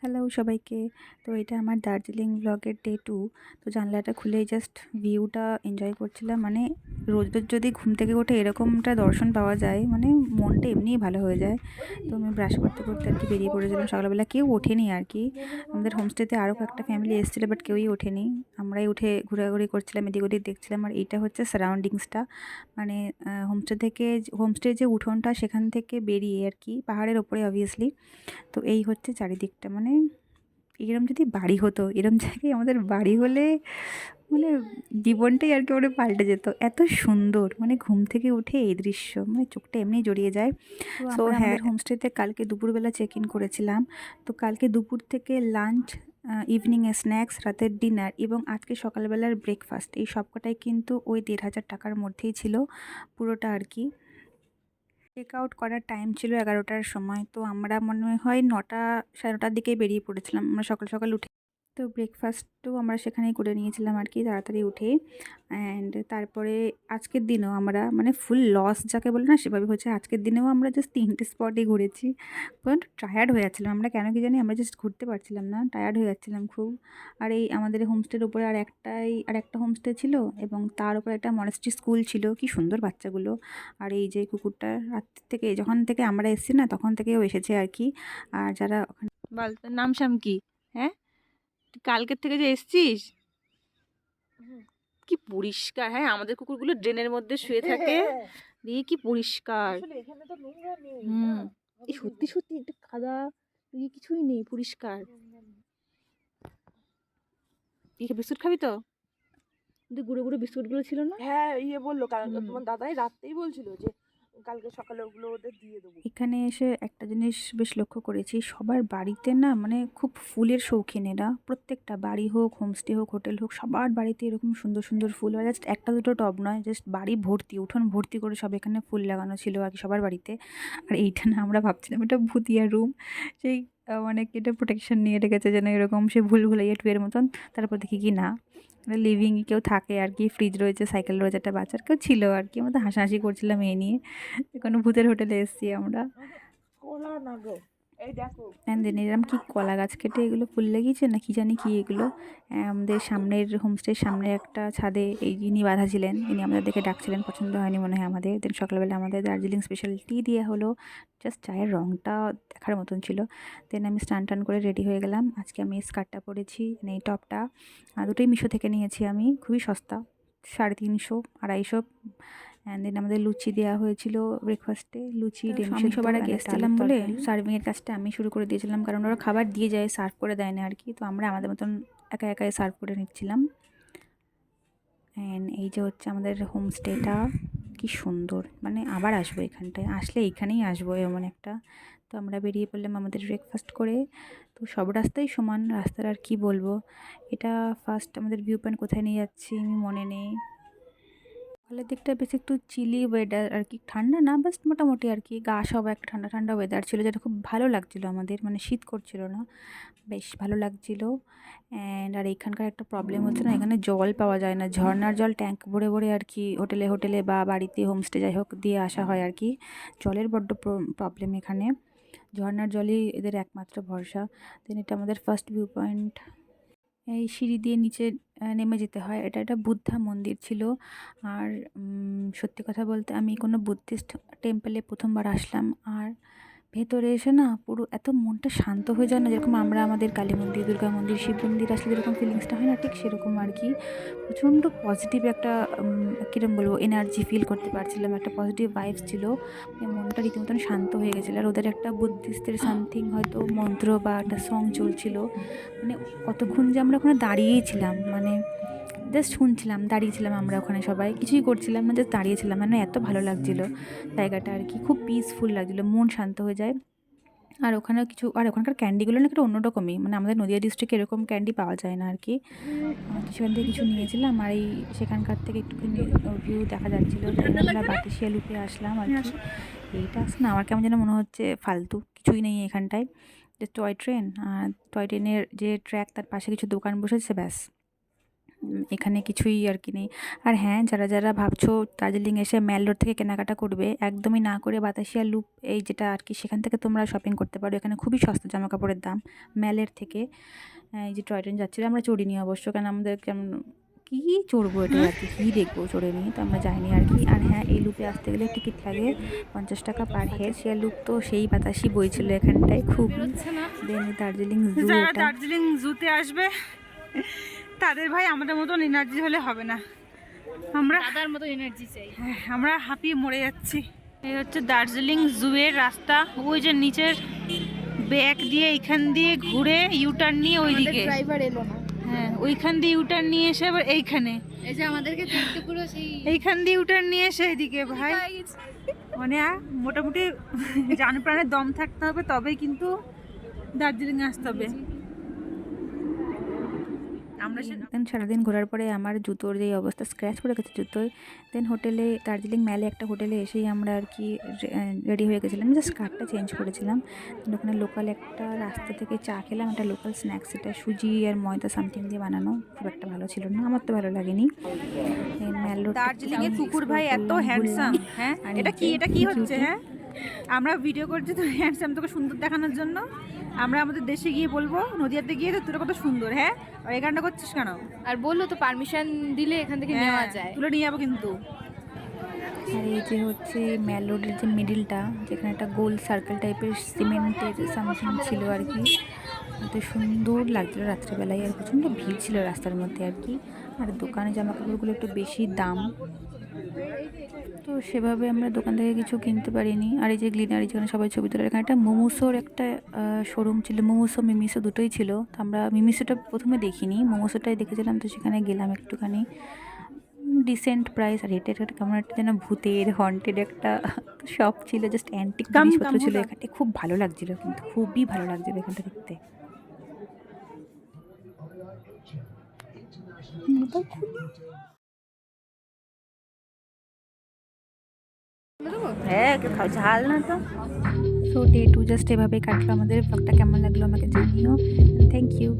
Hello সবাইকে। তো এটা আমার দার্জিলিং ব্লগের ডে 2। তো জানলাটা খুলেই জাস্ট ভিউটা এনজয় করছিলাম। মানে রোজ রোজ যদি ঘুম থেকে উঠে এরকমটা দর্শন পাওয়া যায়, মানে মনটা এমনিই ভালো হয়ে যায়। তো আমি ব্রাশ করতে করতে আর কি বেরিয়ে পড়েছিলাম সকালবেলা। কেউ ওঠেনি আর কি। আমাদের হোমস্টেতে আরও কয়েকটা ফ্যামিলি এসেছিলো, বাট কেউই ওঠেনি। আমরাই উঠে ঘোরাঘুরি করছিলাম, এদিক ওদিক দেখছিলাম। আর এইটা হচ্ছে সারাউন্ডিংসটা, মানে হোমস্টের যে উঠোনটা সেখান থেকে বেরিয়ে আর কি পাহাড়ের ওপরে অবভিয়াসলি। তো এই হচ্ছে চারিদিকটা, মানে এরম যদি বাড়ি হতো, এরম জায়গায় আমাদের বাড়ি হলে মানে জীবনটাই আর কি মানে পাল্টে যেত। এত সুন্দর, মানে ঘুম থেকে উঠে এই দৃশ্য, মানে চোখটা এমনি জড়িয়ে যায়। তো আমরা আমাদের হোমস্টেতে কালকে দুপুরবেলা চেক ইন করেছিলাম। তো কালকে দুপুর থেকে লাঞ্চ, ইভিনিংয়ে স্ন্যাক্স, রাতের ডিনার এবং আজকে সকালবেলার ব্রেকফাস্ট, এই সবকটাই কিন্তু ওই ১,৫০০ টাকার মধ্যেই ছিল পুরোটা আর কি। চেক আউট করার টাইম ছিল ১১টার সময়। তো আমরা মনে হয় ৯টা, সাড়ে ৯টার দিকেই বেরিয়ে পড়েছিলাম। আমরা সকাল সকাল উঠে তো ব্রেকফাস্টও আমরা সেখানেই করে নিয়েছিলাম আর কি তাড়াতাড়ি উঠে। অ্যান্ড তারপরে আজকের দিনেও আমরা মানে ফুল লস যাকে বলে না, সেভাবে হচ্ছে। আজকের দিনেও আমরা জাস্ট ৩টে স্পটে ঘুরেছি। কারণ টায়ার্ড হয়ে যাচ্ছিলাম আমরা, কেন কি জানি আমরা জাস্ট ঘুরতে পারছিলাম না, টায়ার্ড হয়ে যাচ্ছিলাম খুব। আর এই আমাদের হোমস্টের উপরে আর একটা হোমস্টে ছিল এবং তার উপরে একটা মনেস্ট্রি স্কুল ছিল। কি সুন্দর বাচ্চাগুলো। আর এই যে কুকুরটা রাত থেকে, যখন থেকে আমরা এসেছি না তখন থেকেও এসেছে আর কি। আর যারা ওখানে বল তোর নাম শাম কি? হ্যাঁ, তুই কালকের থেকে যে এসছিস, কি পরিষ্কার! হ্যাঁ, আমাদের কুকুরগুলো ড্রেনের মধ্যে শুয়ে থাকে। দিয়ে কি পরিষ্কার! এখানে তো নোংরা নেই না। হুম, এই সত্যি সত্যি একটু কাদা ইয়ে কিছুই নেই, পরিষ্কার। তুই বিস্কুট খাবি তো? কিন্তু গুঁড়ো গুঁড়ো বিস্কুটগুলো ছিল না? হ্যাঁ, বললো হুম। তোমার দাদাই রাত্রেই বলছিল যে কালকে সকালে ওগুলো ওদের দিয়ে দেবো। এখানে এসে একটা জিনিস বেশ লক্ষ্য করেছি, সবার বাড়িতে না মানে খুব ফুলের শৌখিন এরা। প্রত্যেকটা বাড়ি হোক, হোমস্টে হোক, হোটেল হোক, সবার বাড়িতে এরকম সুন্দর সুন্দর ফুল হয়। জাস্ট একটা দুটো টব নয়, জাস্ট বাড়ি ভর্তি, উঠোন ভর্তি করে সব এখানে ফুল লাগানো ছিল আর কি সবার বাড়িতে। আর এইটা না আমরা ভাবছিলাম এটা ভুতিয়া রুম। সেই মানে এটা প্রোটেকশন নিয়ে রেখেছে যেন এরকম সে ভুলভুলাইয়া 2 এর মতন। তারপর দেখি কি না, লিভিং কেউ থাকে আর কি, ফ্রিজ রয়েছে, সাইকেল রয়েছে, একটা বাচ্চার কেউ ছিল আর কি। আমরা তো হাসাহাসি করছিলাম এই নিয়ে, কোনো ভূতের হোটেলে এসেছি আমরা। কোলা না গো, এই দেখো। অ্যান্ড দেন এরম কি কলা গাছ কেটে এগুলো ফুল লাগিয়েছে না কি জানি কি এগুলো। আমাদের সামনের হোমস্টের সামনে একটা ছাদে এই যিনি বাঁধা ছিলেন, ইনি আমাদের দেখে ডাকছিলেন, পছন্দ হয়নি মনে হয় আমাদের। দেন সকালবেলা আমাদের দার্জিলিং স্পেশাল টি দেওয়া হলো। জাস্ট চায়ের রঙটা দেখার মতন ছিল। দেন আমি স্নান টান করে রেডি হয়ে গেলাম। আজকে আমি এই স্কার্টটা পরেছি, মানে এই টপটা। দুটোই মিশো থেকে নিয়েছি আমি, খুবই সস্তা, 350, 250। অ্যান্ড দেন আমাদের লুচি দেওয়া হয়েছিল ব্রেকফাস্টে, লুচি, ডিম সিদ্ধ। আমি সবার আগে এসেছিলাম বলে সার্ভিংয়ের কাজটা আমি শুরু করে দিয়েছিলাম, কারণ ওরা খাবার দিয়ে যায়, সার্ভ করে দেয় না আর কি। তো আমরা আমাদের মতন একা একাই সার্ভ করে নিচ্ছিলাম। অ্যান্ড এই যে হচ্ছে আমাদের হোমস্টেটা, কি সুন্দর, মানে আবার আসবো এখানটায়, আসলে এইখানেই আসবো এমন একটা। তো আমরা বেরিয়ে পড়লাম আমাদের ব্রেকফাস্ট করে। তো সব রাস্তাই সমান, রাস্তার আর কি বলবো। এটা ফার্স্ট আমাদের ভিউ পয়েন্ট কোথায় নিয়ে যাচ্ছি আমি মনে নেই। সকালের দিকটা বেশ একটু চিলি ওয়েদার আর কি, ঠান্ডা না, বাস মোটামুটি আর কি, গা সব একটা ঠান্ডা ঠান্ডা ওয়েদার ছিল, যেটা খুব ভালো লাগছিলো আমাদের, মানে শীত করছিল না, বেশ ভালো লাগছিলো। অ্যান্ড আর এখানকার একটা প্রবলেম হচ্ছে না, এখানে জল পাওয়া যায় না, ঝর্নার জল ট্যাঙ্ক ভরে ভরে আর কি হোটেলে হোটেলে বা বাড়িতে হোমস্টে যাই হোক দিয়ে আসা হয় আর কি। জলের বড্ড প্রবলেম এখানে, ঝর্নার জলই এদের একমাত্র ভরসা। দেন এটা আমাদের ফার্স্ট ভিউ পয়েন্ট। এই সিঁড়ি দিয়ে নিচে নেমে যেতে হয়। এটা একটা বুদ্ধা মন্দির ছিল। আর সত্যি কথা বলতে আমি কোনো বুদ্ধিস্ট টেম্পলে প্রথমবার আসলাম। আর ভেতরে এসে না পুরো এত মনটা শান্ত হয়ে যায় না, যেরকম আমরা আমাদের কালী মন্দির, দুর্গা মন্দির, শিব মন্দির আসলে যেরকম ফিলিংসটা হয় না, ঠিক সেরকম আর কি। প্রচণ্ড পজিটিভ একটা কীরকম বলবো, এনার্জি ফিল করতে পারছিলাম, একটা পজিটিভ ভাইবস ছিল। মনটা রীতিমতন শান্ত হয়ে গেছিলো। আর ওদের একটা বুদ্ধিস্টের সামথিং হয়তো মন্ত্র বা একটা সং চলছিল। মানে কতক্ষণ যে আমরা ওখানে দাঁড়িয়েই ছিলাম, মানে জাস্ট শুনছিলাম, দাঁড়িয়েছিলাম আমরা ওখানে, সবাই কিছুই করছিলাম না, জাস্ট দাঁড়িয়েছিলাম। মানে এত ভালো লাগছিলো জায়গাটা আর কি, খুব পিসফুল লাগছিলো, মন শান্ত হয়ে যায়। আর ওখানেও কিছু, আর ওখানকার ক্যান্ডিগুলো না একটু অন্যরকমই, মানে আমাদের নদিয়া ডিস্ট্রিক্টে এরকম ক্যান্ডি পাওয়া যায় না আর কি। সেখান থেকে কিছু নিয়েছিলাম। আর এই সেখানকার থেকে একটুখানি ভিউ দেখা যাচ্ছিলো। দেন আমরা বাতিশিয়া লুপে আসলাম আর কি। এইটা আসলে না আমার কেমন যেন মনে হচ্ছে ফালতু, কিছুই নেই এখানটায়, যে টয় ট্রেন, আর টয় ট্রেনের যে ট্র্যাক তার পাশে কিছু দোকান বসেছে, ব্যাস। এখানে কিছুই আর কি নেই। আর হ্যাঁ, যারা যারা ভাবছো দার্জিলিং এসে ম্যাল রোড থেকে কেনাকাটা করবে, একদমই না করে বাতাসিয়া লুপ এই যেটা আর কি, সেখান থেকে তোমরা শপিং করতে পারো। এখানে খুবই সস্তা জামা কাপড়ের দাম ম্যালের থেকে। এই যে টয় ট্রেন যাচ্ছিলো, আমরা চড়িনি অবশ্য, কারণ আমাদের কেমন কী চড়বো এটা আর কি, কী দেখবো চড়ে নিয়ে, তো আমরা যাইনি আর কি। আর হ্যাঁ, এই লুপে আসতে গেলে টিকিট লাগে 50 টাকা পার হেড। সে লুপ তো সেই বাতাসই বইছিল এখানটায় খুব। দেন দার্জিলিং জু, যারা এটা দার্জিলিং জুতে আসবে তাদের ভাই আমাদের মতন এনার্জি হলে হবে না, আমরা দাদার মতো এনার্জি চাই। আমরা হাঁপিয়ে মরে যাচ্ছি। এই হচ্ছে দার্জিলিং জুয়ের রাস্তা, ওই যে নিচের ব্যাক দিয়ে এইখান দিয়ে ঘুরে ইউটার্ন নিয়ে ওইদিকে, ড্রাইভার এলো না। হ্যাঁ ওইখান দিয়ে ইউটার্ন নিয়ে এসে আবার এইখানে, এই যে আমাদেরকে দেখতে পুরো সেই এইখান দিয়ে ইউটার্ন নিয়ে এসে এইদিকে ভাই, মানে মোটামুটি জান প্রাণের দম থাকতে হবে, তবেই কিন্তু দার্জিলিং আসতে হবে। আমরা দেন সারাদিন ঘোরার পরে আমার জুতোর যে অবস্থা, স্ক্র্যাচ পড়ে গেছে জুতোয়। দেন হোটেলে, দার্জিলিং ম্যালে একটা হোটেলে এসেই আমরা আর কি রেডি হয়ে গেছিলাম, জাস্ট কার্ডটা চেঞ্জ করেছিলাম। ওখানে লোকাল একটা রাস্তা থেকে চা খেলাম, একটা লোকাল স্ন্যাক্স, এটা সুজি আর ময়দা সামথিং দিয়ে বানানো, খুব একটা ভালো ছিল না, আমার তো ভালো লাগেনি। ম্যাল রোড, দার্জিলিং এর কুকুর ভাই এত হ্যান্ডসাম। হ্যাঁ এটা কি হচ্ছে? হ্যাঁ আমরা ভিডিও করছি তো হ্যান্ডসাম, তোকে সুন্দর দেখানোর জন্য। আমরা আমাদের দেশে গিয়ে বলবো, নদিয়াতে গিয়ে, তো তোরা কত সুন্দর। হ্যাঁ আর এই গানটা করছিস কেন? আর বললো তো পারমিশন দিলে এখান থেকে নেওয়া যায়। তুলে নিয়ে যাবো কিন্তু। আর এই যে হচ্ছে ম্যাল রোডের যে মিডিলটা, যেখানে একটা গোল সার্কেল টাইপের সিমেন্টের সামথিং ছিল আর কি, এত সুন্দর লাগছিল রাত্রেবেলায়। আর প্রচণ্ড ভিড় ছিল রাস্তার মধ্যে আর কি। আর দোকানে জামা কাপড়গুলো একটু বেশি দাম, তো সেভাবে আমরা দোকান থেকে কিছু কিনতে পারিনি। আর এই যে গ্লিনারি, যেখানে সবাই ছবি তোলার, এখানে একটা মোমোসোর একটা শোরুম ছিল, মোমোসো মিমিসো দুটোই ছিল। তো আমরা মিমিসোটা প্রথমে দেখিনি, মোমোসোটাই দেখেছিলাম, তো সেখানে গেলাম একটুখানি। Dissent price. আর এটা একটা কেমন একটা যেন ভূতের হন্টেড একটা শপ ছিল, জাস্ট অ্যান্টিক জিনিসপত্র ছিল এখানে, খুব ভালো লাগছিল, কিন্তু খুবই ভালো লাগছিল এখানটা দেখতে। হ্যাঁ ঝাল না তো। সো ডে 2 জাস্ট এভাবে কাটলো আমাদের। ব্লগটা কেমন লাগলো আমাকে জানিও। Thank you.